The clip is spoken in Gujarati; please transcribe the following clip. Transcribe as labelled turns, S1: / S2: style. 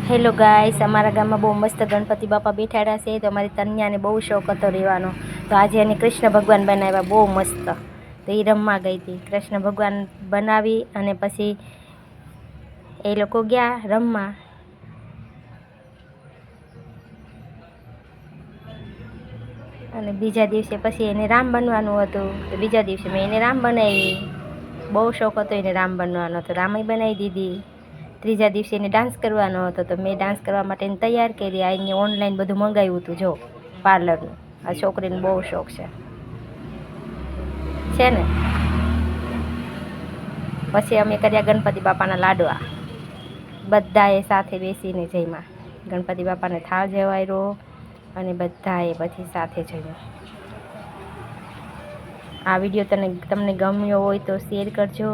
S1: હેલો ગાઈસ, અમારા ગામમાં બહુ મસ્ત ગણપતિ બાપા બેઠાડ્યા છે. તો અમારી તન્યાને બહુ શોખ હતો રહેવાનો. તો આજે એને કૃષ્ણ ભગવાન બનાવ્યા બહુ મસ્ત. તો એ રમવા ગઈ હતી. કૃષ્ણ ભગવાન બનાવી અને પછી એ લોકો ગયા રમવા. અને બીજા દિવસે પછી એને રામ બનવાનું હતું. તો બીજા દિવસે મેં એને રામ બનાવી. બહુ શોખ હતો એને રામ બનવાનો. તો રામે બનાવી દીધી. ત્રીજા દિવસે એને ડાન્સ કરવાનો હતો. તો મેં ડાન્સ કરવા માટે એને તૈયાર કરી. આ એને ઓનલાઈન બધું મંગાવ્યું હતું. જો પાર્લરનું. આ છોકરીને બહુ શોખ છે ને. પછી અમે કર્યા ગણપતિ બાપાના લાડવા. બધાએ સાથે બેસીને જમ્યા. ગણપતિ બાપાને થાળ જવાયરો અને બધાએ પછી સાથે જમ્યા. આ વિડીયો તમને ગમ્યો હોય તો શેર કરજો